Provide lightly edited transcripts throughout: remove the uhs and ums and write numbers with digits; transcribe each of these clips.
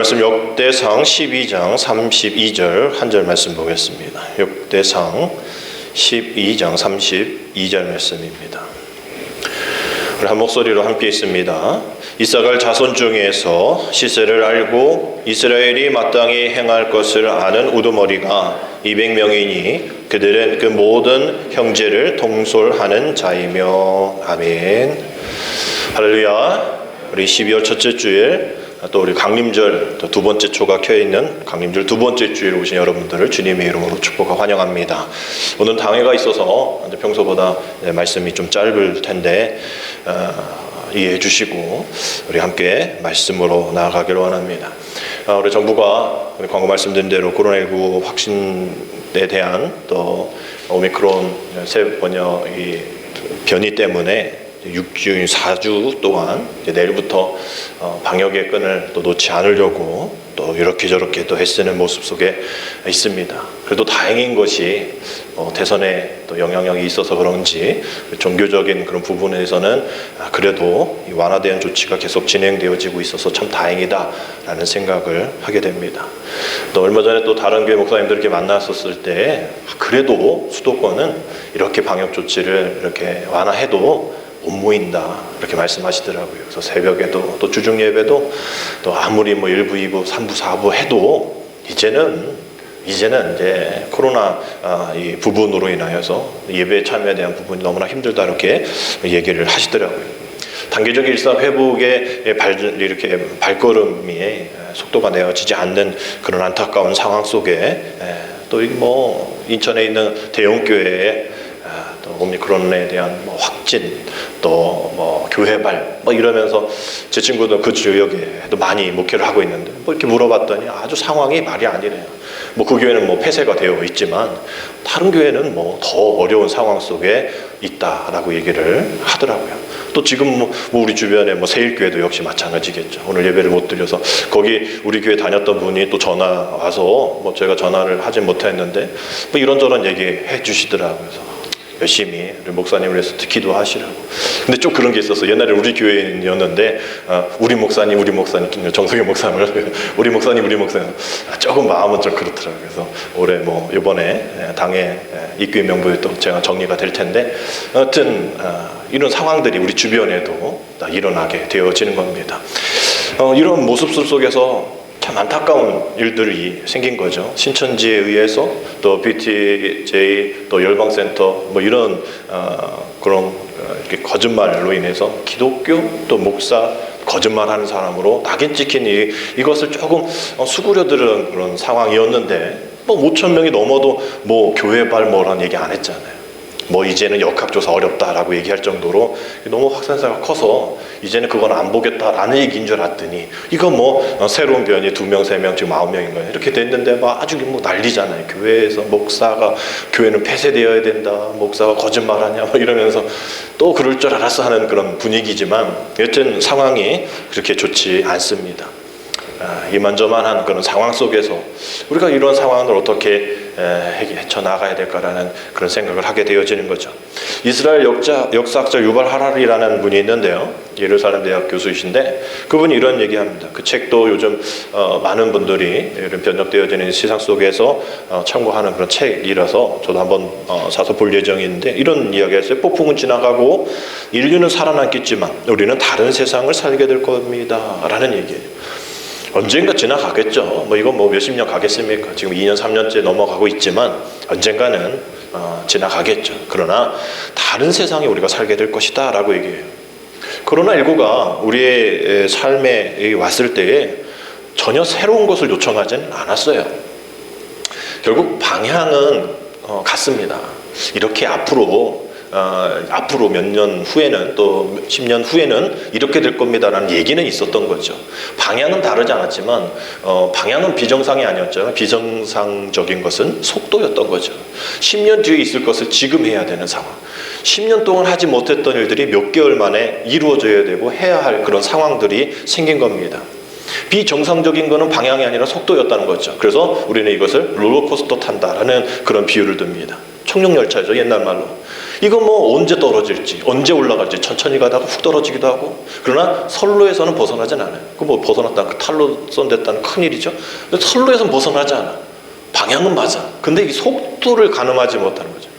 말씀 역대상 12장 32절 한 절 말씀 보겠습니다. 역대상 12장 32절 말씀입니다. 우리 한 목소리로 함께 있습니다. 이사갈 자손 중에서 시세를 알고 이스라엘이 마땅히 행할 것을 아는 우두머리가 200명이니 그들은 그 모든 형제를 통솔하는 자이며. 아멘. 할렐루야. 우리 12월 첫째 주일, 또 우리 강림절 두 번째 초가 켜있는 강림절 두 번째 주일 오신 여러분들을 주님의 이름으로 축복하고 환영합니다. 오늘 당회가 있어서 평소보다 말씀이 좀 짧을 텐데 이해해 주시고 우리 함께 말씀으로 나아가기를 원합니다. 우리 정부가 우리 광고 말씀드린 대로 코로나19 확진에 대한 또 오미크론 새 번역이 변이 때문에 6주, 4주 동안 내일부터 방역의 끈을 또 놓지 않으려고 또 이렇게 저렇게 또 애쓰는 모습 속에 있습니다. 그래도 다행인 것이 대선에 또 영향력이 있어서 그런지 종교적인 그런 부분에서는 그래도 이 완화된 조치가 계속 진행되어지고 있어서 참 다행이다라는 생각을 하게 됩니다. 또 얼마 전에 또 다른 교회 목사님들 이렇게 만났었을 때 그래도 수도권은 이렇게 방역 조치를 이렇게 완화해도 못 모인다 이렇게 말씀하시더라고요. 그래서 새벽에도 또 주중 예배도 또 아무리 뭐 1부, 2부, 3부, 4부 해도 이제는 이제 코로나 이 부분으로 인하여서 예배 참여에 대한 부분이 너무나 힘들다 이렇게 얘기를 하시더라고요. 단계적인 일상 회복의 이렇게 발걸음이 속도가 내어지지 않는 그런 안타까운 상황 속에 또 뭐 인천에 있는 대형 교회에 또 오미크론에 대한 뭐 확진, 또 뭐 교회발 뭐 이러면서 제 친구도 그 지역에도 많이 목회를 하고 있는데 뭐 이렇게 물어봤더니 아주 상황이 말이 아니네요. 뭐 그 교회는 뭐 폐쇄가 되어 있지만 다른 교회는 뭐 더 어려운 상황 속에 있다라고 얘기를 하더라고요. 또 지금 뭐 우리 주변에 뭐 세일교회도 역시 마찬가지겠죠. 오늘 예배를 못 드려서 거기 우리 교회 다녔던 분이 또 전화 와서 뭐 제가 전화를 하지 못했는데 뭐 이런저런 얘기해 주시더라고요. 그래서 열심히 우리 목사님을 위해서 듣기도 하시라고. 근데 좀 그런 게 있었어. 옛날에 우리 교회였는데 우리 목사님 정석영 목사님을 우리 목사님 조금 마음은 좀 그렇더라고요. 그래서 올해 뭐 이번에 당에 입교의 명부에 또 제가 정리가 될 텐데 하여튼 이런 상황들이 우리 주변에도 일어나게 되어지는 겁니다. 이런 모습 속에서 참 안타까운 일들이 생긴 거죠. 신천지에 의해서 또 BTJ 또 열방센터 뭐 이런 그런 이렇게 거짓말로 인해서 기독교 또 목사 거짓말하는 사람으로 낙인 찍힌 이것을 조금 수그려드는 그런 상황이었는데 뭐 5,000명이 넘어도 뭐 교회발 뭐라는 얘기 안 했잖아요. 뭐 이제는 역학조사 어렵다라고 얘기할 정도로 너무 확산세가 커서 이제는 그건 안 보겠다라는 얘기인 줄 알았더니 이거 뭐 새로운 변이 2명, 3명, 지금 9명인 거예요. 이렇게 됐는데 막 아주 뭐 난리잖아요. 교회에서 목사가 교회는 폐쇄되어야 된다, 목사가 거짓말하냐 뭐 이러면서 또 그럴 줄 알았어 하는 그런 분위기지만 여튼 상황이 그렇게 좋지 않습니다. 이만저만한 그런 상황 속에서 우리가 이런 상황을 어떻게 헤쳐나가야 될까라는 그런 생각을 하게 되어지는 거죠. 이스라엘 역사학자 유발 하라리라는 분이 있는데요. 예루살렘 대학 교수이신데 그분이 이런 얘기합니다. 그 책도 요즘 많은 분들이 이런 변적되어지는 시상 속에서 참고하는 그런 책이라서 저도 한번 사서 볼 예정인데 이런 이야기했어요. 폭풍은 지나가고 인류는 살아남겠지만 우리는 다른 세상을 살게 될 겁니다 라는 얘기예요. 언젠가 지나가겠죠. 뭐 이건 뭐 몇십 년 가겠습니까? 지금 2년, 3년째 넘어가고 있지만 언젠가는 지나가겠죠. 그러나 다른 세상에 우리가 살게 될 것이다 라고 얘기해요. 코로나19가 우리의 삶에 왔을 때에 전혀 새로운 것을 요청하지는 않았어요. 결국 방향은 같습니다. 이렇게 앞으로 몇 년 후에는 또 10년 후에는 이렇게 될 겁니다라는 얘기는 있었던 거죠. 방향은 다르지 않았지만 방향은 비정상이 아니었잖아요. 비정상적인 것은 속도였던 거죠. 10년 뒤에 있을 것을 지금 해야 되는 상황. 10년 동안 하지 못했던 일들이 몇 개월 만에 이루어져야 되고 해야 할 그런 상황들이 생긴 겁니다. 비정상적인 것은 방향이 아니라 속도였다는 거죠. 그래서 우리는 이것을 롤러코스터 탄다라는 그런 비유를 듭니다. 청룡열차죠, 옛날 말로. 이거 뭐 언제 떨어질지, 언제 올라갈지 천천히 가다가 훅 떨어지기도 하고. 그러나 선로에서는 벗어나진 않아요. 그 뭐 벗어났다는 탈로선 됐다는 큰일이죠. 근데 선로에서는 벗어나지 않아. 방향은 맞아. 근데 이 속도를 가늠하지 못하는 거죠.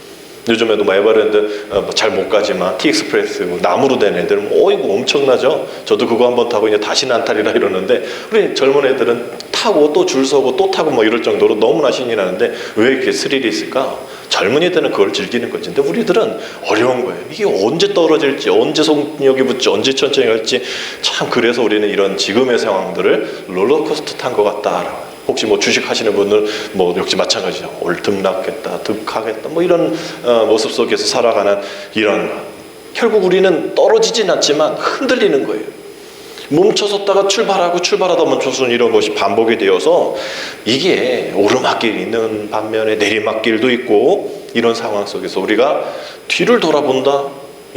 요즘에도 뭐 에버랜드 잘 못 가지만 티익스프레스 나무로 된 애들은 이거 엄청나죠. 저도 그거 한번 타고 이제 다시는 안 타리라 이러는데, 우리 젊은 애들은 타고 또 줄 서고 또 타고 뭐 이럴 정도로 너무나 신이 나는데 왜 이렇게 스릴이 있을까? 젊은이들은 그걸 즐기는 거지. 근데 우리들은 어려운 거예요. 이게 언제 떨어질지, 언제 속력이 붙지, 언제 천천히 갈지. 참, 그래서 우리는 이런 지금의 상황들을 롤러코스터 탄 것 같다라고. 혹시 뭐 주식 하시는 분들 뭐 역시 마찬가지죠. 올듬났겠다, 득하겠다, 뭐 이런 모습 속에서 살아가는 이런 거. 결국 우리는 떨어지진 않지만 흔들리는 거예요. 멈춰섰다가 출발하다 멈춰서는 이런 것이 반복이 되어서 이게 오르막길이 있는 반면에 내리막길도 있고, 이런 상황 속에서 우리가 뒤를 돌아본다,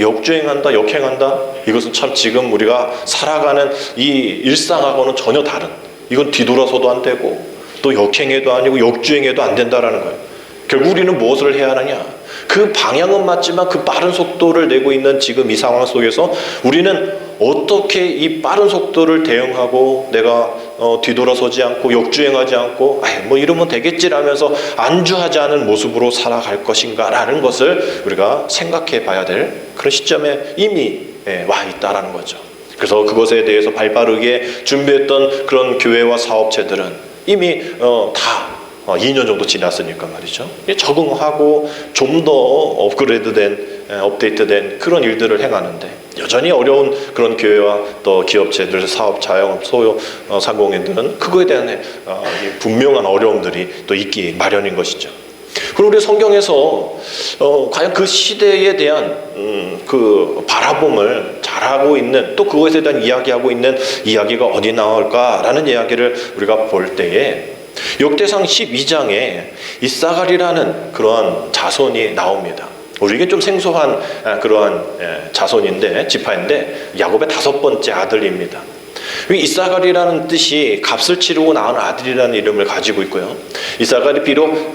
역주행한다, 역행한다. 이것은 참 지금 우리가 살아가는 이 일상하고는 전혀 다른, 이건 뒤돌아서도 안 되고 또 역행해도 아니고 역주행해도 안 된다라는 거예요. 결국 우리는 무엇을 해야 하느냐? 그 방향은 맞지만 그 빠른 속도를 내고 있는 지금 이 상황 속에서 우리는 어떻게 이 빠른 속도를 대응하고 내가 뒤돌아서지 않고 역주행하지 않고 뭐 이러면 되겠지라면서 안주하지 않은 모습으로 살아갈 것인가라는 것을 우리가 생각해 봐야 될 그런 시점에 이미 와 있다라는 거죠. 그래서 그것에 대해서 발빠르게 준비했던 그런 교회와 사업체들은 이미 다 2년 정도 지났으니까 말이죠. 적응하고 좀 더 업데이트된 그런 일들을 행하는데, 여전히 어려운 그런 교회와 또 기업체들, 사업, 자영업, 소요 상공인들은 그거에 대한 분명한 어려움들이 또 있기 마련인 것이죠. 그리고 우리 성경에서 과연 그 시대에 대한 그 바라봄을 잘하고 있는, 또 그것에 대한 이야기하고 있는 이야기가 어디 나올까라는 이야기를 우리가 볼 때에 역대상 12장에 이사갈이라는 그러한 자손이 나옵니다. 우리에게 좀 생소한 그러한 자손인데, 지파인데 야곱의 5번째 아들입니다. 이사갈이라는 뜻이 값을 치르고 낳은 아들이라는 이름을 가지고 있고요. 이사갈이 비록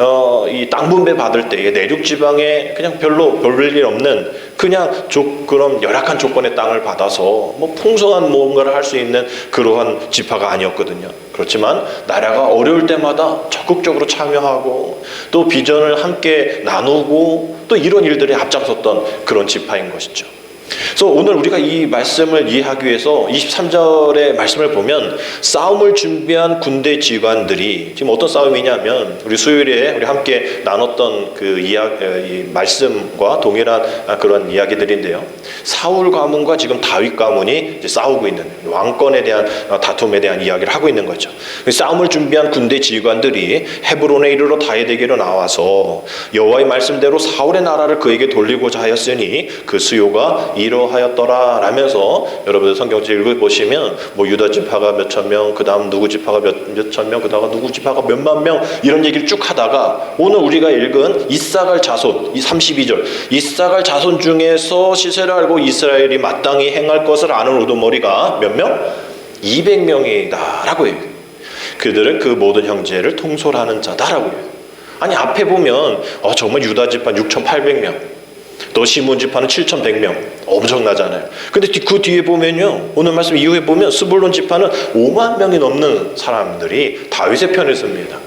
이 땅 분배 받을 때에 내륙 지방에 그냥 별로 별일 없는 그냥 그런 열악한 조건의 땅을 받아서 뭐 풍성한 뭔가를 할 수 있는 그러한 지파가 아니었거든요. 그렇지만 나라가 어려울 때마다 적극적으로 참여하고 또 비전을 함께 나누고 또 이런 일들에 앞장섰던 그런 지파인 것이죠. 그래서 오늘 우리가 이 말씀을 이해하기 위해서 23절의 말씀을 보면 싸움을 준비한 군대 지휘관들이 지금 어떤 싸움이냐면, 우리 수요일에 우리 함께 나눴던 그 이 말씀과 동일한 그런 이야기들인데요. 사울 가문과 지금 다윗 가문이 이제 싸우고 있는 왕권에 대한 다툼에 대한 이야기를 하고 있는 거죠. 싸움을 준비한 군대 지휘관들이 헤브론에 이르러 다윗에게로 나와서 여호와의 말씀대로 사울의 나라를 그에게 돌리고자 하였으니 그 수요가 이러하였더라 라면서, 여러분들 성경책 읽어보시면 뭐 유다 지파가 몇천 명, 그 다음 누구 지파가 몇천 명, 그 다음 누구 지파가 몇만 명, 이런 얘기를 쭉 하다가 오늘 우리가 읽은 이사갈 자손, 이 32절 이사갈 자손 중에서 시세를 알고 이스라엘이 마땅히 행할 것을 아는 우두머리가 몇 명? 200명이다 라고 해요. 그들은 그 모든 형제를 통솔하는 자다라고 해요. 아니, 앞에 보면 정말 유다 지파 6,800명, 또 시몬 지파는 7,100명, 엄청나잖아요. 근데 그 뒤에 보면요, 오늘 말씀 이후에 보면 스불론 지파는 5만 명이 넘는 사람들이 다윗의 편에 섭니다.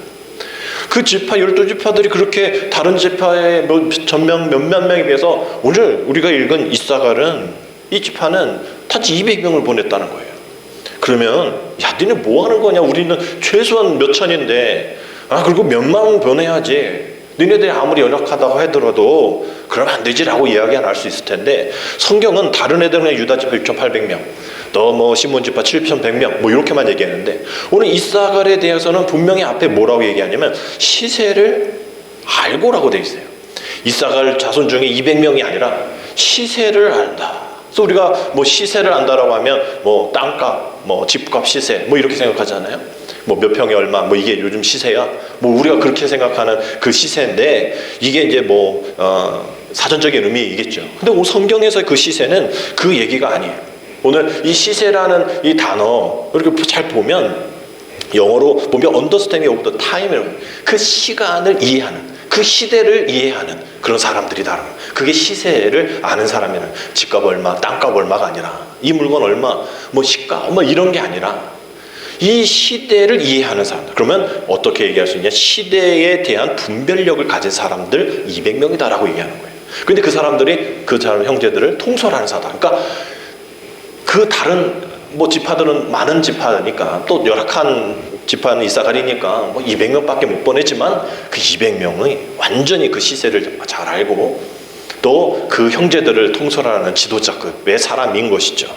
그 지파 12지파들이 그렇게 다른 지파의 몇만 명에 비해서 오늘 우리가 읽은 이사갈은, 이 지파는 단지 200명을 보냈다는 거예요. 그러면 니네 뭐 하는 거냐, 우리는 최소한 몇 천인데 그리고 몇만 보내야지, 너네들이 아무리 연약하다고 하더라도 그러면 안 되지라고 이야기가 날 수 있을 텐데, 성경은 다른 애들은 유다 지파 6,800명, 또 뭐 시몬 지파 7,100명 뭐 이렇게만 얘기하는데, 오늘 이사갈에 대해서는 분명히 앞에 뭐라고 얘기하냐면 시세를 알고라고 돼 있어요. 이사갈 자손 중에 200명이 아니라 시세를 안다. 그래서 우리가 뭐 시세를 안다라고 하면 뭐 땅값, 뭐 집값 시세 뭐 이렇게 생각하잖아요. 뭐 몇 평에 얼마, 뭐 이게 요즘 시세야, 뭐 우리가 그렇게 생각하는 그 시세인데, 이게 이제 뭐 사전적인 의미이겠죠. 근데 오늘 성경에서 그 시세는 그 얘기가 아니에요. 오늘 이 시세라는 이 단어 이렇게 잘 보면 영어로 보면 understanding of the time이라고, 그 시간을 이해하는, 그 시대를 이해하는 그런 사람들이다. 그게 시세를 아는 사람이는 집값 얼마, 땅값 얼마가 아니라 이 물건 얼마, 뭐 시가 뭐 이런 게 아니라 이 시대를 이해하는 사람들. 그러면 어떻게 얘기할 수 있냐? 시대에 대한 분별력을 가진 사람들 200명이다라고 얘기하는 거예요. 근데 그 사람들이 그 사람 형제들을 통솔하는 사람. 그러니까 그 다른 뭐 지파들은 많은 지파니까 또 열악한 지파는 이사가리니까 뭐 200명밖에 못 보내지만 그 200명이 완전히 그 시세를 잘 알고 또 그 형제들을 통솔하는 지도자급의 사람인 것이죠.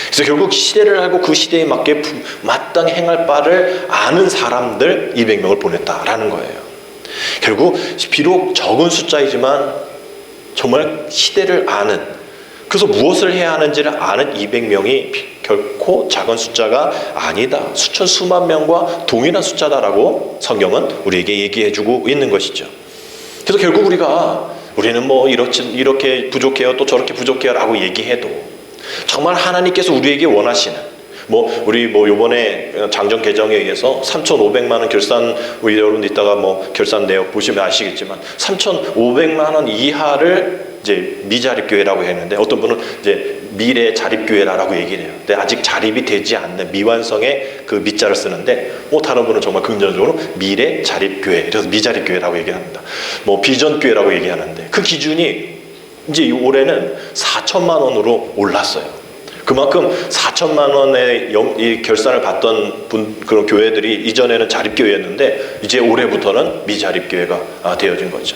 그래서 결국 시대를 알고 그 시대에 맞게 마땅히 행할 바를 아는 사람들 200명을 보냈다라는 거예요. 결국 비록 적은 숫자이지만 정말 시대를 아는, 그래서 무엇을 해야 하는지를 아는 200명이 결코 작은 숫자가 아니다. 수천 수만 명과 동일한 숫자다라고 성경은 우리에게 얘기해주고 있는 것이죠. 그래서 결국 우리는 뭐 이렇게 부족해요, 또 저렇게 부족해요 라고 얘기해도 정말 하나님께서 우리에게 원하시는 우리 요번에 장정 개정에 의해서 3,500만 원 결산, 우리 여러분들 이따가 결산 내역 보시면 아시겠지만 3,500만 원 이하를 이제 미자립교회라고 했는데 어떤 분은 이제 미래 자립교회라고 얘기를 해요. 근데 아직 자립이 되지 않는 미완성의 그 미자를 쓰는데 다른 분은 정말 긍정적으로 미래 자립교회, 그래서 미자립교회라고 얘기합니다. 비전교회라고 얘기하는데 그 기준이 이제 올해는 4천만 원으로 올랐어요. 그만큼 4천만 원의 이 결산을 받던 그런 교회들이 이전에는 자립교회였는데 이제 올해부터는 미자립교회가 되어진 거죠.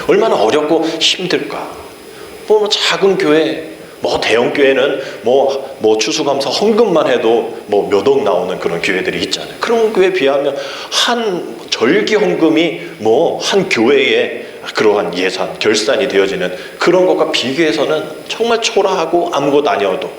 얼마나 어렵고 힘들까. 작은 교회, 대형 교회는 추수감사 헌금만 해도 몇 억 나오는 그런 교회들이 있잖아요. 그런 교회에 비하면 한 절기 헌금이 한 교회에 그러한 예산, 결산이 되어지는 그런 것과 비교해서는 정말 초라하고 아무것도 아니어도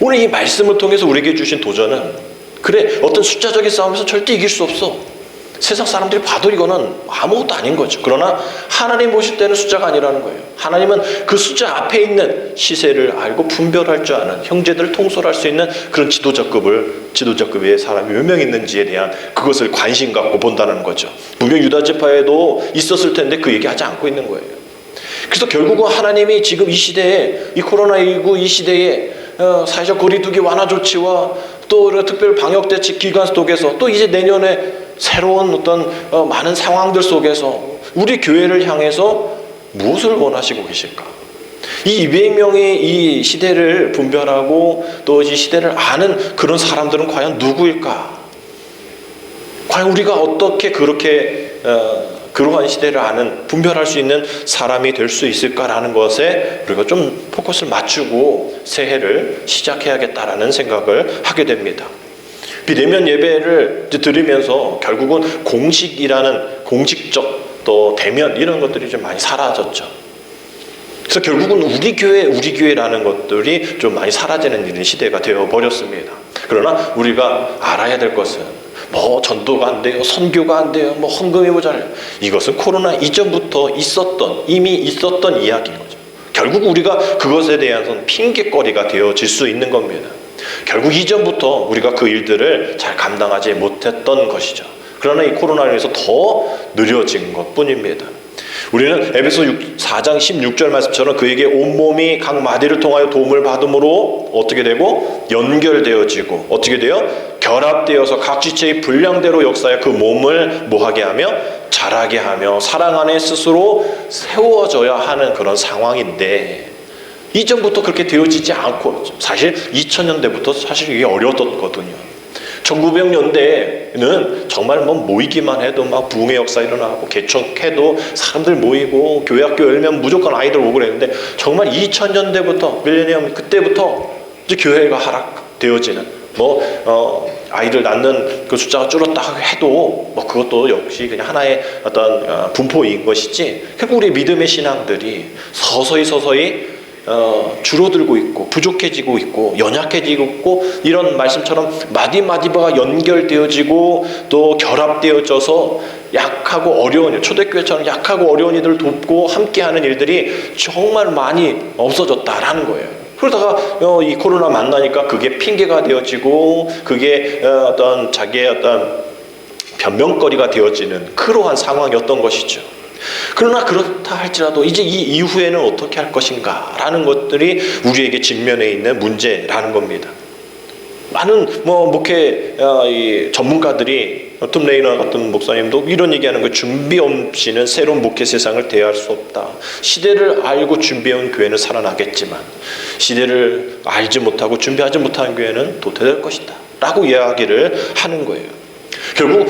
오늘 이 말씀을 통해서 우리에게 주신 도전은 그래, 어떤 숫자적인 싸움에서 절대 이길 수 없어. 세상 사람들이 봐도 이거는 아무것도 아닌 거죠. 그러나 하나님 보실 때는 숫자가 아니라는 거예요. 하나님은 그 숫자 앞에 있는 시세를 알고 분별할 줄 아는 형제들을 통솔할 수 있는 그런 지도자급의 사람이 몇 명 있는지에 대한 그것을 관심 갖고 본다는 거죠. 분명 유다 지파에도 있었을 텐데 그 얘기하지 않고 있는 거예요. 그래서 결국은 하나님이 지금 이 시대에, 이 코로나19 이 시대에 사회적 거리두기 완화 조치와 또 특별 방역 대책 기간 속에서 또 이제 내년에 새로운 어떤 많은 상황들 속에서 우리 교회를 향해서 무엇을 원하시고 계실까? 이 200명이 이 시대를 분별하고 또 이 시대를 아는 그런 사람들은 과연 누구일까? 과연 우리가 어떻게 그렇게 그러한 시대를 아는, 분별할 수 있는 사람이 될 수 있을까라는 것에 우리가 좀 포커스를 맞추고 새해를 시작해야겠다라는 생각을 하게 됩니다. 비대면 예배를 드리면서 결국은 공식적 또 대면 이런 것들이 좀 많이 사라졌죠. 그래서 결국은 우리 교회라는 것들이 좀 많이 사라지는 이런 시대가 되어버렸습니다. 그러나 우리가 알아야 될 것은 전도가 안 돼요, 선교가 안 돼요, 헌금이 모자라요. 이것은 코로나 이전부터 이미 있었던 이야기인 거죠. 결국 우리가 그것에 대해서는 핑계거리가 되어질 수 있는 겁니다. 결국 이전부터 우리가 그 일들을 잘 감당하지 못했던 것이죠. 그러나 이 코로나로 인해서 더 느려진 것뿐입니다. 우리는 에베소 4장 16절 말씀처럼 그에게 온몸이 각 마디를 통하여 도움을 받음으로 어떻게 되고 연결되어지고 어떻게 돼요? 결합되어서 각 지체의 분량대로 역사해 그 몸을 뭐하게 하며 자라게 하며 사랑 안에 스스로 세워져야 하는 그런 상황인데 이전부터 그렇게 되어지지 않고 사실 2000년대부터 사실 이게 어려웠거든요. 1900년대에는 정말 모이기만 해도 막 부흥의 역사 일어나고 개척해도 사람들 모이고 교회 학교 열면 무조건 아이들 오고 그랬는데 정말 2000년대부터 밀레니엄 그때부터 이제 교회가 하락되어지는 아이들 낳는 그 숫자가 줄었다 해도 그것도 역시 그냥 하나의 어떤 분포인 것이지 결국 우리 믿음의 신앙들이 서서히 줄어들고 있고 부족해지고 있고 연약해지고 있고 이런 말씀처럼 마디마디가 연결되어지고 또 결합되어져서 약하고 어려운 초대교회처럼 약하고 어려운 이들을 돕고 함께하는 일들이 정말 많이 없어졌다라는 거예요. 그러다가 이 코로나 만나니까 그게 핑계가 되어지고 그게 자기의 변명거리가 되어지는 그러한 상황이었던 것이죠. 그러나 그렇다 할지라도 이제 이 이후에는 어떻게 할 것인가 라는 것들이 우리에게 직면해 있는 문제라는 겁니다. 많은 목회 전문가들이 톰 레이너 같은 목사님도 이런 얘기하는 거예요. 준비 없이는 새로운 목회 세상을 대할 수 없다. 시대를 알고 준비해온 교회는 살아나겠지만 시대를 알지 못하고 준비하지 못한 교회는 도태될 것이다 라고 이야기를 하는 거예요. 결국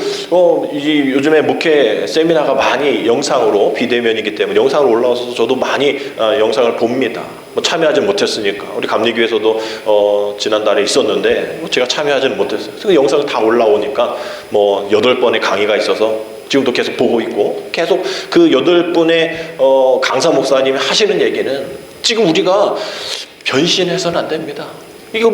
요즘에 목회 세미나가 많이 영상으로 비대면이기 때문에 영상으로 올라와서 저도 많이 영상을 봅니다. 참여하지 못했으니까. 우리 감리교에서도 지난달에 있었는데 제가 참여하지는 못했어요. 그 영상이 다 올라오니까 8번의 강의가 있어서 지금도 계속 보고 있고, 계속 그 8분의 강사 목사님이 하시는 얘기는 지금 우리가 변신해서는 안 됩니다. 이거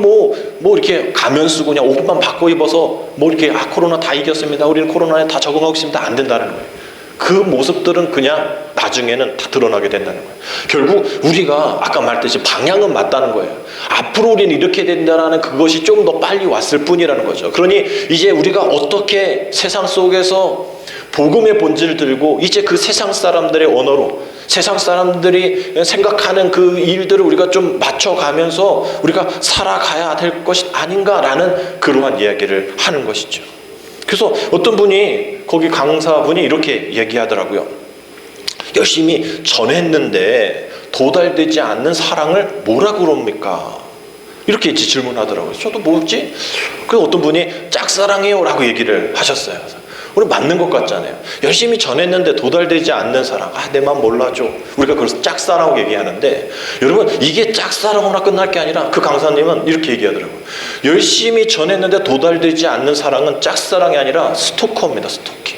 이렇게 가면 쓰고 그냥 옷만 바꿔 입어서 이렇게 코로나 다 이겼습니다, 우리는 코로나에 다 적응하고 있습니다, 안 된다는 거예요. 그 모습들은 그냥 나중에는 다 드러나게 된다는 거예요. 결국 우리가 아까 말했듯이 방향은 맞다는 거예요. 앞으로 우리는 이렇게 된다는 그것이 좀 더 빨리 왔을 뿐이라는 거죠. 그러니 이제 우리가 어떻게 세상 속에서 복음의 본질을 들고 이제 그 세상 사람들의 언어로 세상 사람들이 생각하는 그 일들을 우리가 좀 맞춰가면서 우리가 살아가야 될 것이 아닌가라는 그러한 이야기를 하는 것이죠. 그래서 어떤 분이 거기 강사분이 이렇게 얘기하더라고요. 열심히 전했는데 도달되지 않는 사랑을 뭐라 그럽니까? 이렇게 이제 질문하더라고요. 저도 뭐지? 그 어떤 분이 짝사랑해요 라고 얘기를 하셨어요. 우리 맞는 것 같잖아요. 열심히 전했는데 도달되지 않는 사랑, 내 맘 몰라줘. 우리가 그래서 짝사랑하고 얘기하는데, 여러분 이게 짝사랑으로 끝날 게 아니라 그 강사님은 이렇게 얘기하더라고요. 열심히 전했는데 도달되지 않는 사랑은 짝사랑이 아니라 스토커입니다. 스토킹.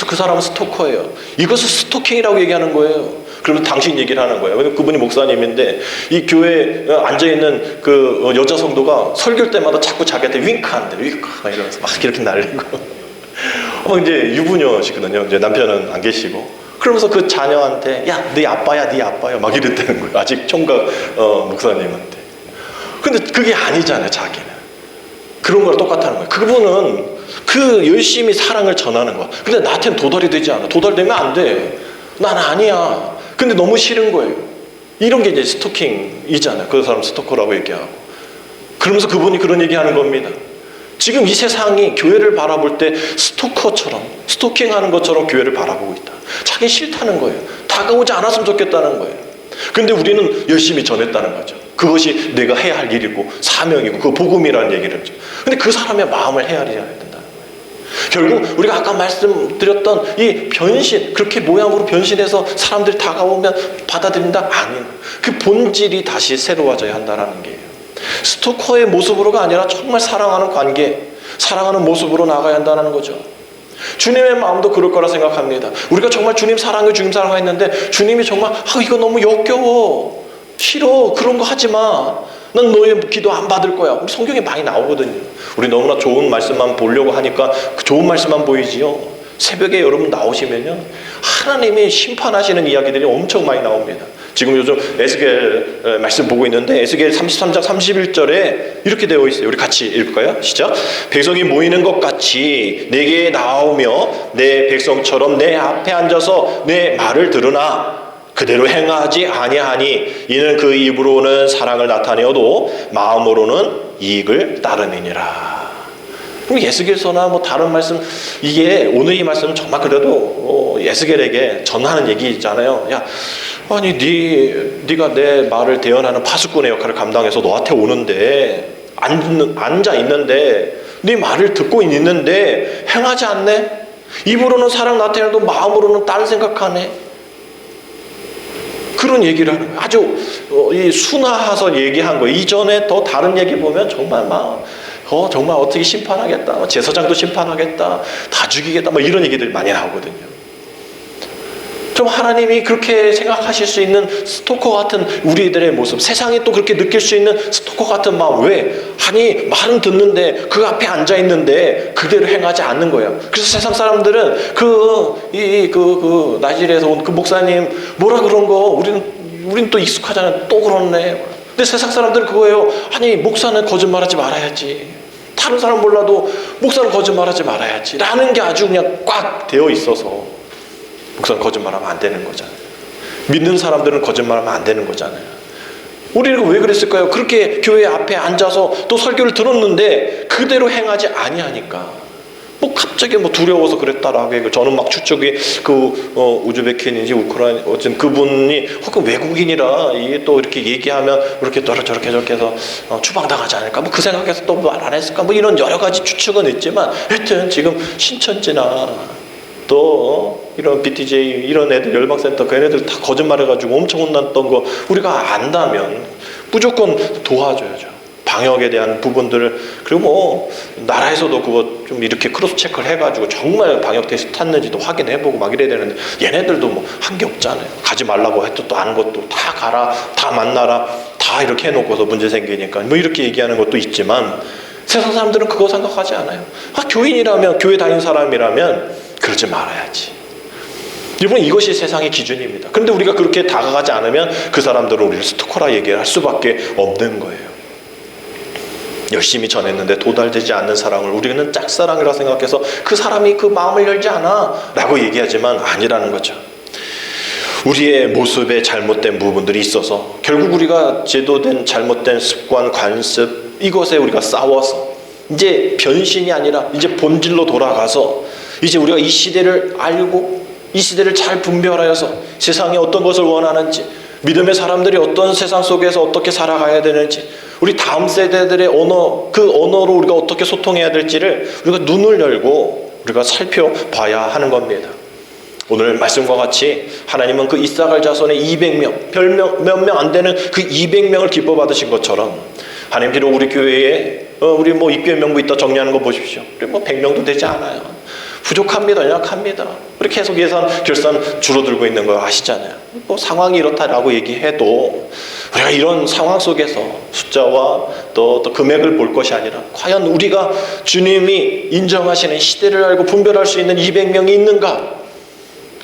그 사람은 스토커예요. 이것을 스토킹이라고 얘기하는 거예요. 그러면 당신 얘기를 하는 거예요. 그분이 목사님인데 이 교회에 앉아있는 그 여자 성도가 설교할 때마다 자꾸 자기한테 윙크한대. 윙크 이러면서 막 이렇게 날리고 이제 유부녀시거든요. 이제 남편은 안 계시고. 그러면서 그 자녀한테 네 아빠야 막 이랬다는 거예요. 아직 총각 목사님한테. 근데 그게 아니잖아요. 자기는 그런 거랑 똑같다는 거예요. 그분은 그 열심히 사랑을 전하는 거야. 근데 나한테는 도달이 되지 않아. 도달되면 안 돼. 난 아니야. 근데 너무 싫은 거예요. 이런 게 이제 스토킹이잖아요. 그 사람 스토커라고 얘기하고. 그러면서 그분이 그런 얘기하는 겁니다. 지금 이 세상이 교회를 바라볼 때 스토커처럼, 스토킹하는 것처럼 교회를 바라보고 있다. 자기 싫다는 거예요. 다가오지 않았으면 좋겠다는 거예요. 근데 우리는 열심히 전했다는 거죠. 그것이 내가 해야 할 일이고 사명이고 그 복음이라는 얘기를 하죠. 근데 그 사람의 마음을 헤아려야 된다는 거예요. 결국 우리가 아까 말씀드렸던 이 변신, 그렇게 모양으로 변신해서 사람들이 다가오면 받아들인다? 아닌, 그 본질이 다시 새로워져야 한다는 게 스토커의 모습으로가 아니라 정말 사랑하는 관계, 사랑하는 모습으로 나가야 한다는 거죠. 주님의 마음도 그럴 거라 생각합니다. 우리가 정말 주님 사랑해 했는데 주님이 정말 이거 너무 역겨워, 싫어, 그런 거 하지 마, 난 너의 기도 안 받을 거야. 우리 성경에 많이 나오거든요. 우리 너무나 좋은 말씀만 보려고 하니까 그 좋은 말씀만 보이지요. 새벽에 여러분 나오시면요, 하나님이 심판하시는 이야기들이 엄청 많이 나옵니다. 지금 요즘 에스겔 말씀 보고 있는데 에스겔 33장 31절에 이렇게 되어 있어요. 우리 같이 읽을까요? 시작. 백성이 모이는 것 같이 내게 나오며 내 백성처럼 내 앞에 앉아서 내 말을 들으나 그대로 행하지 아니하니 이는 그 입으로는 사랑을 나타내어도 마음으로는 이익을 따름이니라. 에스겔서나 다른 말씀, 이게 오늘 이 말씀은 정말 그래도 에스겔에게 전하는 얘기잖아요. 아니 네가 내 말을 대언하는 파수꾼의 역할을 감당해서 너한테 오는데 앉아 있는데 네 말을 듣고 있는데 행하지 않네? 입으로는 사랑 나타내도 마음으로는 딴 생각하네? 그런 얘기를 하는 거예요. 아주 순화해서 얘기한 거예요. 이전에 더 다른 얘기 보면 정말 정말 어떻게 심판하겠다, 제사장도 심판하겠다, 다 죽이겠다, 이런 얘기들이 많이 나오거든요. 좀 하나님이 그렇게 생각하실 수 있는 스토커 같은 우리들의 모습, 세상이 또 그렇게 느낄 수 있는 스토커 같은 마음, 왜? 아니 말은 듣는데 그 앞에 앉아 있는데 그대로 행하지 않는 거예요. 그래서 세상 사람들은 나이지리아에서 온 그 목사님 뭐라 그런 거 우리는 또 익숙하잖아요. 또 그렇네. 근데 세상 사람들은 그거예요. 아니 목사는 거짓말하지 말아야지, 다른 사람 몰라도 목사는 거짓말하지 말아야지 라는 게 아주 그냥 꽉 되어 있어서 목사는 거짓말하면 안 되는 거잖아요. 믿는 사람들은 거짓말하면 안 되는 거잖아요. 우리는 왜 그랬을까요? 그렇게 교회 앞에 앉아서 또 설교를 들었는데 그대로 행하지 아니하니까 갑자기 두려워서 그랬다라고 해요. 저는 막 추측이 우즈베키인지 우크라이나 어쨌든 그분이 혹은 외국인이라 이게 또 이렇게 얘기하면 이렇게 또 저렇게 해서 추방당하지 않을까 그 생각해서 또 말 안 했을까 이런 여러 가지 추측은 있지만 하여튼 지금 신천지나 또 이런 BTJ 이런 애들 열방센터 그 애들 다 거짓말해가지고 엄청 혼났던 거 우리가 안다면 무조건 도와줘야죠. 방역에 대한 부분들을 그리고 나라에서도 그거 좀 이렇게 크로스 체크를 해가지고 정말 방역 테스트 탔는지도 확인해보고 막 이래야 되는데 얘네들도 한 게 없잖아요. 가지 말라고 해도 또 아는 것도 다 가라 다 만나라 다 이렇게 해놓고서 문제 생기니까 이렇게 얘기하는 것도 있지만 세상 사람들은 그거 생각하지 않아요. 교인이라면 교회 다닌 사람이라면 그러지 말아야지. 여러분 이것이 세상의 기준입니다. 그런데 우리가 그렇게 다가가지 않으면 그 사람들은 우리를 스토커라 얘기를 할 수밖에 없는 거예요. 열심히 전했는데 도달되지 않는 사랑을 우리는 짝사랑이라 생각해서 그 사람이 그 마음을 열지 않아 라고 얘기하지만 아니라는 거죠. 우리의 모습에 잘못된 부분들이 있어서 결국 우리가 제도된 잘못된 습관, 관습 이것에 우리가 싸워서 이제 변신이 아니라 이제 본질로 돌아가서 이제 우리가 이 시대를 알고 이 시대를 잘 분별하여서 세상이 어떤 것을 원하는지 믿음의 사람들이 어떤 세상 속에서 어떻게 살아가야 되는지 우리 다음 세대들의 언어 그 언어로 우리가 어떻게 소통해야 될지를 우리가 눈을 열고 우리가 살펴봐야 하는 겁니다. 오늘 말씀과 같이 하나님은 그 이사갈 자손의 200명 별명 몇 명 안 되는 그 200명을 기뻐 받으신 것처럼 하나님 비록 우리 교회에 우리 입교회 명부 있다 정리하는 거 보십시오. 우리 100명도 되지 않아요. 부족합니다. 연약합니다. 우리 계속 예산 결산 줄어들고 있는 거 아시잖아요. 상황이 이렇다라고 얘기해도 우리가 이런 상황 속에서 숫자와 또 금액을 볼 것이 아니라 과연 우리가 주님이 인정하시는 시대를 알고 분별할 수 있는 200명이 있는가?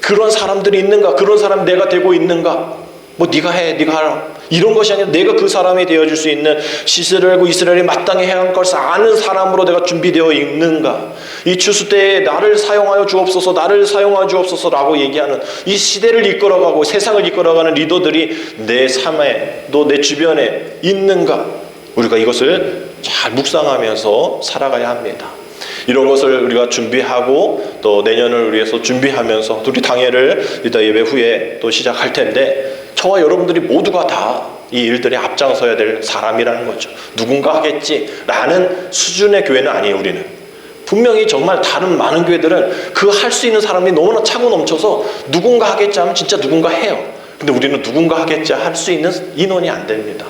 그런 사람들이 있는가? 그런 사람 내가 되고 있는가? 네가 해, 네가 하라. 이런 것이 아니라 내가 그 사람이 되어줄 수 있는 시세를 알고 이스라엘이 마땅히 해야 할 것을 아는 사람으로 내가 준비되어 있는가? 이 추수 때에 나를 사용하여 주옵소서, 나를 사용하여 주옵소서라고 얘기하는 이 시대를 이끌어가고 세상을 이끌어가는 리더들이 내 삶에 또 내 주변에 있는가? 우리가 이것을 잘 묵상하면서 살아가야 합니다. 이런 것을 우리가 준비하고 또 내년을 위해서 준비하면서 우리 당회를 이따 예배 후에 또 시작할 텐데 저와 여러분들이 모두가 다 이 일들에 앞장서야 될 사람이라는 거죠. 누군가 하겠지라는 수준의 교회는 아니에요. 우리는 분명히 정말 다른 많은 교회들은 그 할 수 있는 사람이 너무나 차고 넘쳐서 누군가 하겠지 하면 진짜 누군가 해요. 근데 우리는 누군가 하겠지 할 수 있는 인원이 안 됩니다.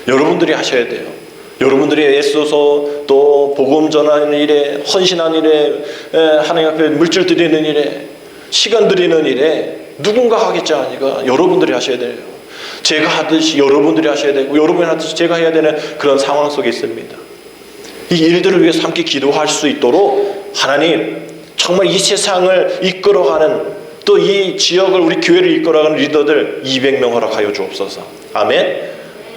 여러분들이 하셔야 돼요. 여러분들이 애써서 또 복음 전하는 일에 헌신하는 일에 하나님 앞에 물질 드리는 일에 시간 드리는 일에 누군가 하겠지 하니까 여러분들이 하셔야 돼요. 제가 하듯이 여러분들이 하셔야 되고 여러분이 하듯이 제가 해야 되는 그런 상황 속에 있습니다. 이 일들을 위해서 함께 기도할 수 있도록 하나님 정말 이 세상을 이끌어가는 또 이 지역을 우리 교회를 이끌어가는 리더들 200명 허락하여 주옵소서. 아멘.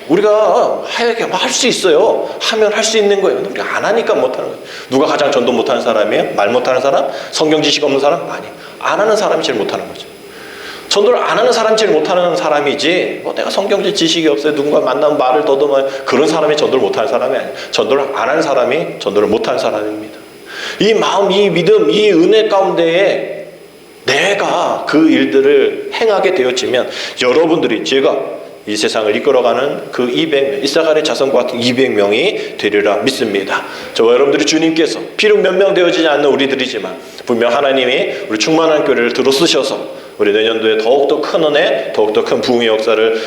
우리가 할 수 있어요. 하면 할 수 있는 거예요. 우리가 안 하니까 못하는 거예요. 누가 가장 전도 못하는 사람이에요? 말 못하는 사람? 성경 지식 없는 사람? 아니, 안 하는 사람이 제일 못하는 거죠. 전도를 안 하는 사람이 제일 못하는 사람이지 내가 성경적 지식이 없어요. 누군가 만나면 말을 더듬어요. 그런 사람이 전도를 못하는 사람이 아니에요. 전도를 안 하는 사람이 전도를 못하는 사람입니다. 이 마음, 이 믿음, 이 은혜 가운데에 내가 그 일들을 행하게 되어지면 여러분들이 제가 이 세상을 이끌어가는 그 200명, 이사갈의 자손과 같은 200명이 되리라 믿습니다. 저와 여러분들이 주님께서 비록 몇 명 되어지지 않는 우리들이지만 분명 하나님이 우리 충만한 교회를 들어쓰셔서 우리 내년도에 더욱더 큰 은혜, 더욱더 큰 부흥의 역사를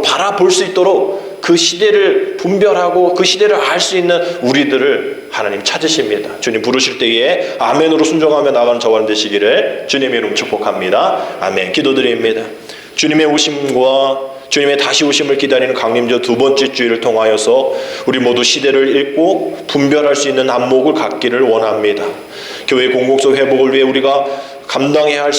바라볼 수 있도록 그 시대를 분별하고 그 시대를 알 수 있는 우리들을 하나님 찾으십니다. 주님 부르실 때에 아멘으로 순종하며 나가는 저와 되시기를 주님의 이름 축복합니다. 아멘. 기도드립니다. 주님의 오심과 주님의 다시 오심을 기다리는 강림절 두 번째 주일을 통하여서 우리 모두 시대를 읽고 분별할 수 있는 안목을 갖기를 원합니다. 교회 공공성 회복을 위해 우리가 감당해야 할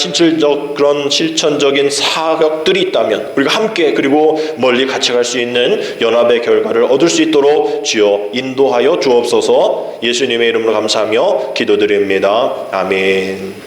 그런 실천적인 사역들이 있다면 우리가 함께 그리고 멀리 같이 갈 수 있는 연합의 결과를 얻을 수 있도록 주여 인도하여 주옵소서. 예수님의 이름으로 감사하며 기도드립니다. 아멘.